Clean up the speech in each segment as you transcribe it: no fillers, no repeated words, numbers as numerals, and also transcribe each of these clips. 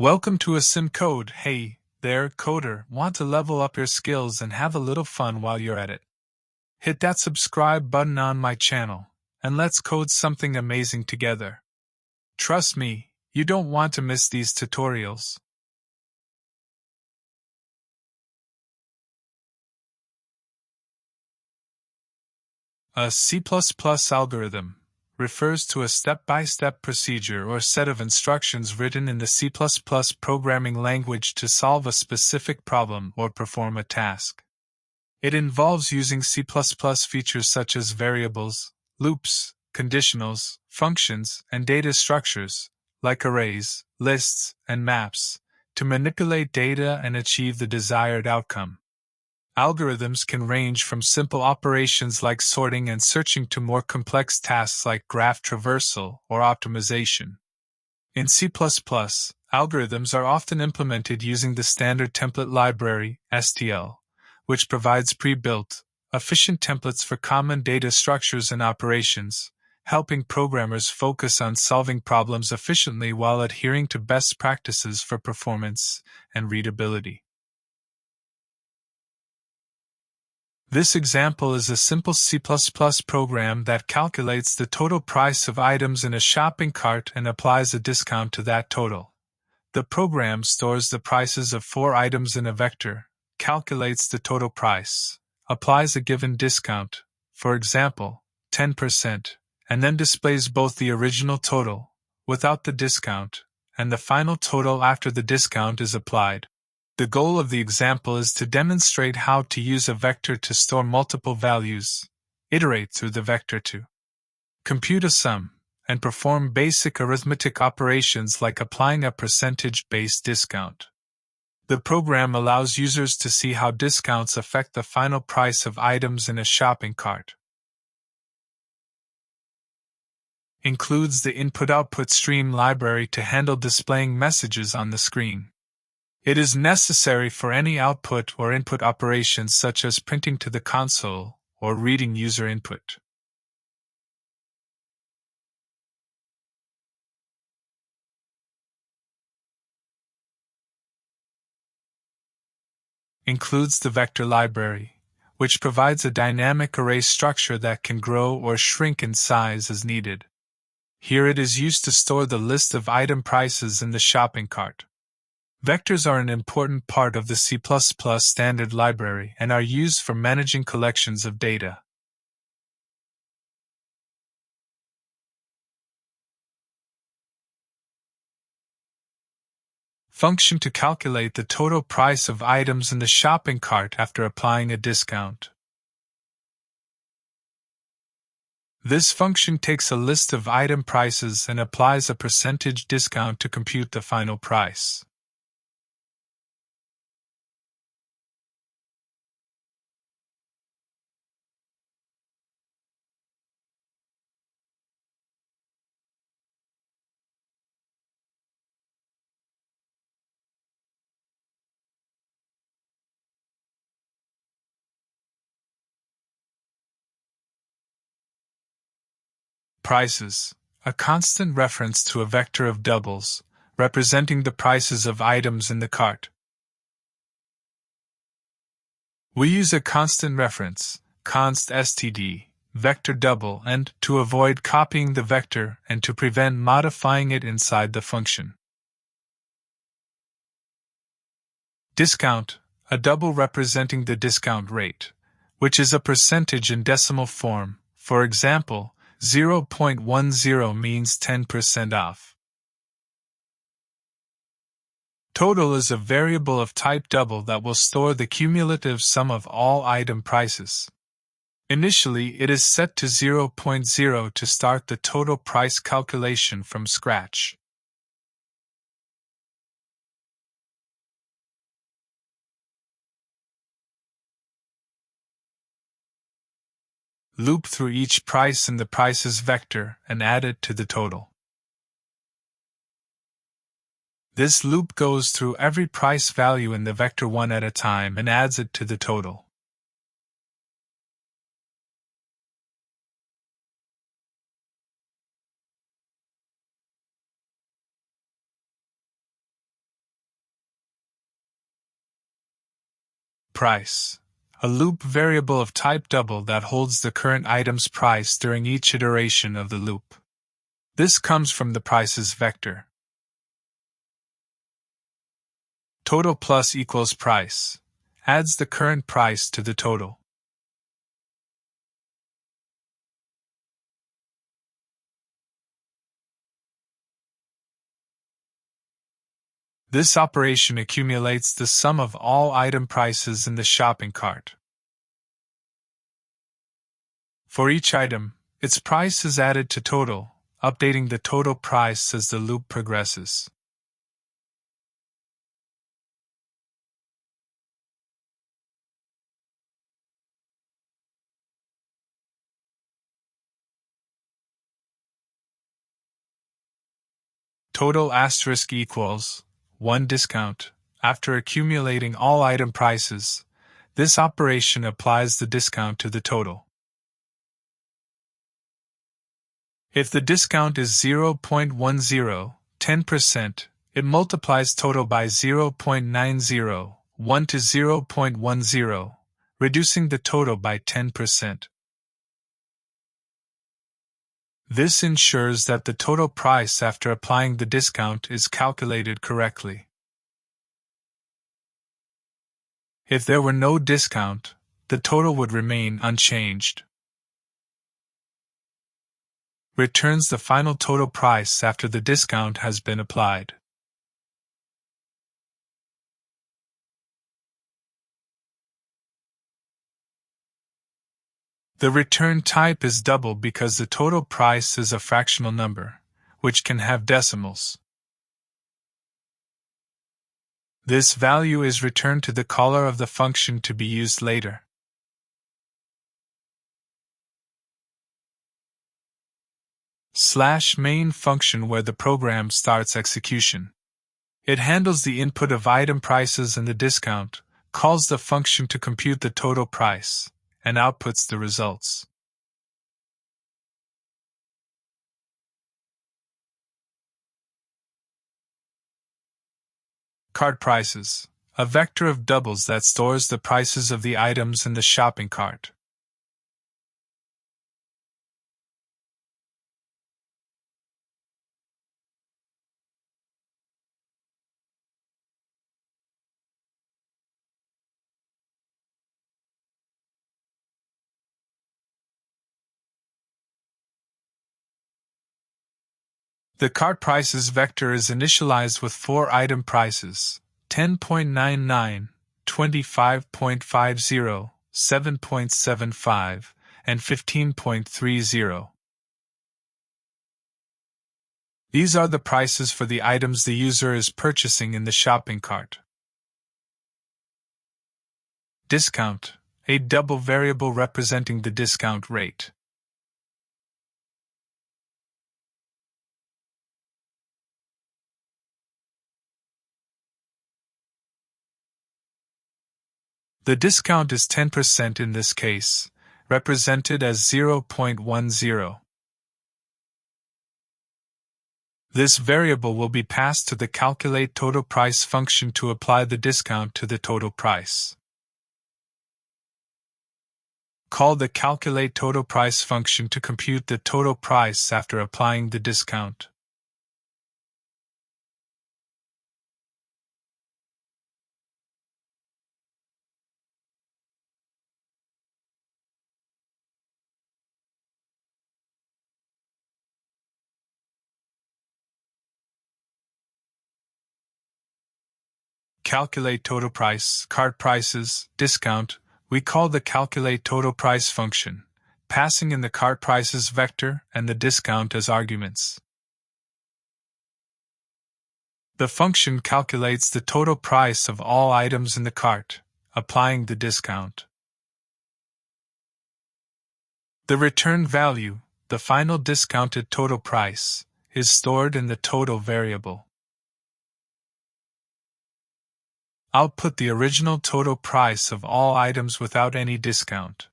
Welcome to AsymCode. Hey there, coder. Want to level up your skills and have a little fun while you're at it? Hit that subscribe button on my channel, and let's code something amazing together. Trust me, you don't want to miss these tutorials. A C++ algorithm refers to a step-by-step procedure or set of instructions written in the C++ programming language to solve a specific problem or perform a task. It involves using C++ features such as variables, loops, conditionals, functions, and data structures, like arrays, lists, and maps, to manipulate data and achieve the desired outcome. Algorithms can range from simple operations like sorting and searching to more complex tasks like graph traversal or optimization. In C++, algorithms are often implemented using the standard template library, STL, which provides pre-built, efficient templates for common data structures and operations, helping programmers focus on solving problems efficiently while adhering to best practices for performance and readability. This example is a simple C++ program that calculates the total price of items in a shopping cart and applies a discount to that total. The program stores the prices of 4 items in a vector, calculates the total price, applies a given discount, for example, 10%, and then displays both the original total, without the discount, and the final total after the discount is applied. The goal of the example is to demonstrate how to use a vector to store multiple values, iterate through the vector to compute a sum, and perform basic arithmetic operations like applying a percentage-based discount. The program allows users to see how discounts affect the final price of items in a shopping cart. Includes the input-output stream library to handle displaying messages on the screen. It is necessary for any output or input operations such as printing to the console or reading user input. Includes the vector library, which provides a dynamic array structure that can grow or shrink in size as needed. Here it is used to store the list of item prices in the shopping cart. Vectors are an important part of the C++ standard library and are used for managing collections of data. Function to calculate the total price of items in the shopping cart after applying a discount. This function takes a list of item prices and applies a percentage discount to compute the final price. Prices, a constant reference to a vector of doubles, representing the prices of items in the cart. We use a constant reference, const std, vector double, and to avoid copying the vector and to prevent modifying it inside the function. Discount, a double representing the discount rate, which is a percentage in decimal form. For example, 0.10 means 10% off. Total is a variable of type double that will store the cumulative sum of all item prices. Initially, it is set to 0.0 to start the total price calculation from scratch. Loop through each price in the prices vector and add it to the total. This loop goes through every price value in the vector one at a time and adds it to the total. price, a loop variable of type double that holds the current item's price during each iteration of the loop. This comes from the prices vector. Total plus equals price adds the current price to the total. This operation accumulates the sum of all item prices in the shopping cart. For each item, its price is added to total, updating the total price as the loop progresses. Total asterisk equals 1 discount. After accumulating all item prices, this operation applies the discount to the total. If the discount is 0.10, 10%, it multiplies total by 0.90, 1 to 0.10, reducing the total by 10%. This ensures that the total price after applying the discount is calculated correctly. If there were no discount, the total would remain unchanged. Returns the final total price after the discount has been applied. The return type is double because the total price is a fractional number, which can have decimals. This value is returned to the caller of the function to be used later. /main function where the program starts execution. It handles the input of item prices and the discount, calls the function to compute the total price, and outputs the results. Cart prices, a vector of doubles that stores the prices of the items in the shopping cart. The cart prices vector is initialized with 4 item prices: 10.99, 25.50, 7.75, and 15.30. These are the prices for the items the user is purchasing in the shopping cart. Discount, a double variable representing the discount rate. The discount is 10% in this case, represented as 0.10. This variable will be passed to the calculate total price function to apply the discount to the total price. Call the calculate total price function to compute the total price after applying the discount. Calculate total price, cart prices, discount. We call the calculate total price function, passing in the cart prices vector and the discount as arguments. The function calculates the total price of all items in the cart, applying the discount. The return value, the final discounted total price, is stored in the total variable. Output the original total price of all items without any discount.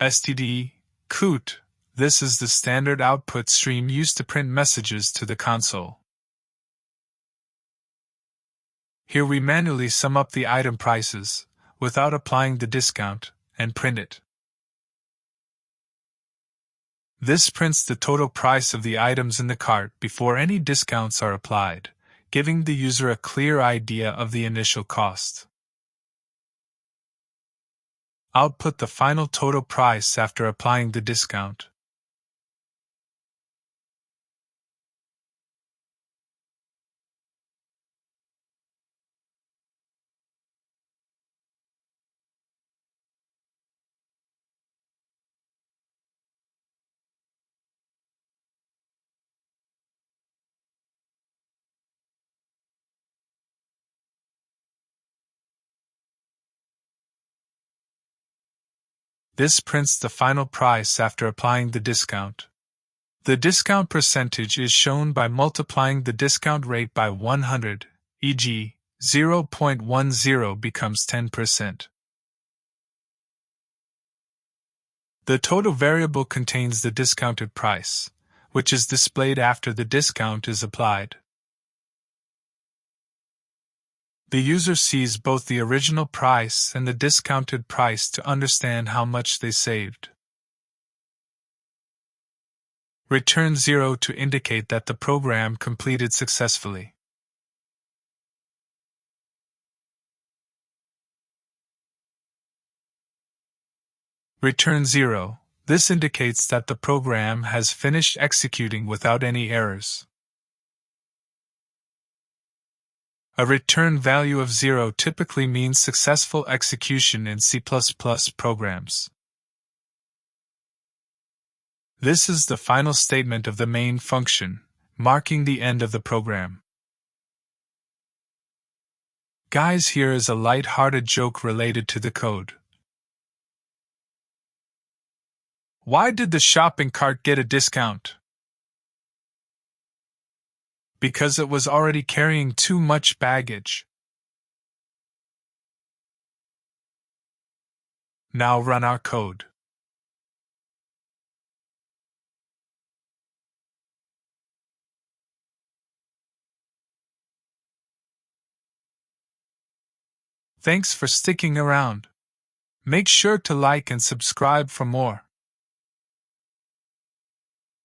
std, cout. This is the standard output stream used to print messages to the console. Here we manually sum up the item prices, without applying the discount, and print it. This prints the total price of the items in the cart before any discounts are applied, giving the user a clear idea of the initial cost. Output the final total price after applying the discount. This prints the final price after applying the discount. The discount percentage is shown by multiplying the discount rate by 100, e.g., 0.10 becomes 10%. The total variable contains the discounted price, which is displayed after the discount is applied. The user sees both the original price and the discounted price to understand how much they saved. Return 0 to indicate that the program completed successfully. Return 0. This indicates that the program has finished executing without any errors. A return value of 0 typically means successful execution in C++ programs. This is the final statement of the main function, marking the end of the program. Guys, here is a light-hearted joke related to the code. Why did the shopping cart get a discount? Because it was already carrying too much baggage. Now run our code. Thanks for sticking around. Make sure to like and subscribe for more.